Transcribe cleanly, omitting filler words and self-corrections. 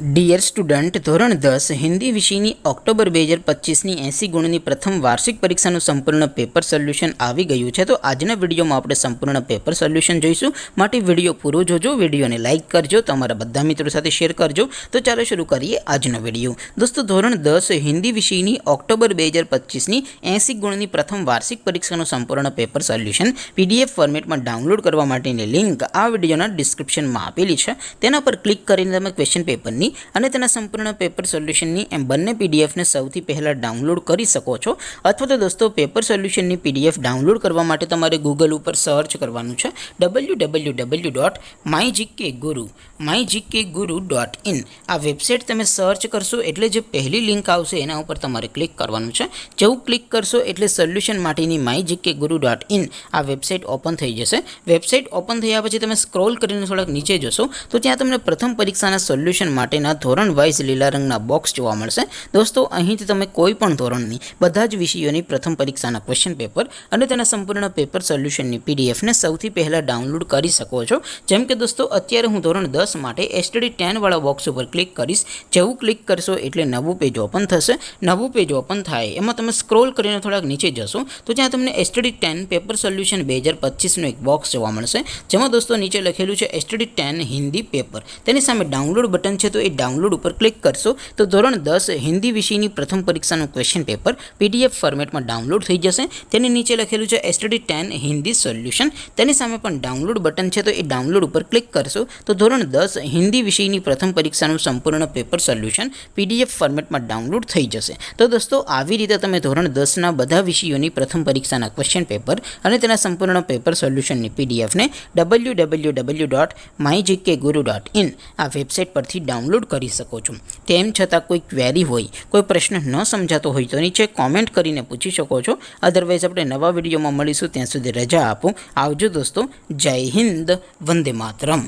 Dear student, ધોરણ 10 હિન્દી વિષયની October 2025ની 80 ગુણની પ્રથમ વાર્ષિક પરીક્ષાનું સંપૂર્ણ પેપર સોલ્યુશન આવી ગયું છે. તો આજના વિડીયોમાં આપણે સંપૂર્ણ પેપર સોલ્યુશન જોઈશું. માટે વિડીયો પૂરો જોજો, વિડીયોને લાઇક કરજો, તમારા બધા મિત્રો સાથે શેર કરજો. તો ચાલો શરૂ કરીએ આજનો વિડીયો. દોસ્તો, ધોરણ 10 હિન્દી વિષયની ઓક્ટોબર 2025ની 80 ગુણની પ્રથમ વાર્ષિક પરીક્ષાનું સંપૂર્ણ પેપર સોલ્યુશન પીડીએફ ફોર્મેટમાં ડાઉનલોડ કરવા માટેની લિંક આ વિડીયોના ડિસ્ક્રિપ્શનમાં આપેલી છે. તેના પર ક્લિક કરીને તમે ક્વેશ્ચન પેપરની અને તેના સંપૂર્ણ પેપર સોલ્યુશનની એમ બંને પીડીએફને સૌથી પહેલાં ડાઉનલોડ કરી શકો છો. અથવા તો દોસ્તો, પેપર સોલ્યુશનની પીડીએફ ડાઉનલોડ કરવા માટે તમારે ગૂગલ ઉપર સર્ચ કરવાનું છે www.mygkguru.in. આ વેબસાઇટ તમે સર્ચ કરશો એટલે જે પહેલી લિંક આવશે એના ઉપર તમારે ક્લિક કરવાનું છે. જેવું ક્લિક કરશો એટલે સોલ્યુશન માટેની mygkguru.in આ વેબસાઇટ ઓપન થઈ જશે. વેબસાઇટ ઓપન થયા પછી તમે સ્ક્રોલ કરીને થોડાક નીચે જશો તો ત્યાં તમને પ્રથમ પરીક્ષાના સોલ્યુશન માટેના ધોરણ વાઇઝ લીલા રંગના બોક્સ જોવા મળશે. દોસ્તો, અહીંથી તમે કોઈ પણ ધોરણની બધા જ વિષયોની પ્રથમ પરીક્ષાના ક્વેશ્ચન પેપર અને તેના સંપૂર્ણ પેપર સોલ્યુશનની પીડીએફને સૌથી પહેલાં ડાઉનલોડ કરી શકો છો. જેમ કે દોસ્તો, અત્યારે હું ધોરણ 10 માટે STD 10 વાળા બોક્સ ઉપર ક્લિક કરીશ. જેવું ક્લિક કરશો એટલે નવું પેજ ઓપન થશે. નવું પેજ ઓપન થાય એમાં તમે સ્ક્રોલ કરીને થોડાક નીચે જશો તો ત્યાં તમને STD 10 પેપર સોલ્યુશન 2025નું એક બોક્સ જોવા મળશે. જેમાં દોસ્તો નીચે લખેલું છે STD 10 હિન્દી પેપર. તેની સામે ડાઉનલોડ બટન છે, તો એ ડાઉનલોડ ઉપર ક્લિક કરશો તો ધોરણ 10 હિન્દી વિષયની પ્રથમ પરીક્ષાનું ક્વેશ્ચન પેપર પીડીએફ ફોર્મેટમાં ડાઉનલોડ થઈ જશે. તેની નીચે લખેલું છે STD 10 હિન્દી સોલ્યુશન. તેની સામે પણ ડાઉનલોડ બટન છે, તો એ ડાઉનલોડ ઉપર ક્લિક કરશો તો ધોરણ 10 હિન્દી વિષયની પ્રથમ પરીક્ષાનું સંપૂર્ણ પેપર સોલ્યુશન પીડીએફ ફોર્મેટમાં ડાઉનલોડ થઈ જશે. તો દોસ્તો, આવી રીતે તમે ધોરણ 10ના બધા વિષયોની પ્રથમ પરીક્ષાના ક્વેશ્ચન પેપર અને તેના સંપૂર્ણ પેપર સોલ્યુશનની પીડીએફને www.mygkguru.in આ વેબસાઇટ પરથી ડાઉનલોડ કરી શકો છો. તેમ છતાં કોઈ ક્વેરી હોય, કોઈ પ્રશ્ન ન સમજાતો હોય તો નીચે કોમેન્ટ કરીને પૂછી શકો છો. અધરવાઇઝ આપણે નવા વિડીયોમાં મળીશું. ત્યાં સુધી રજા આપો. આવજો દોસ્તો. જય હિન્દ. વંદે માતરમ.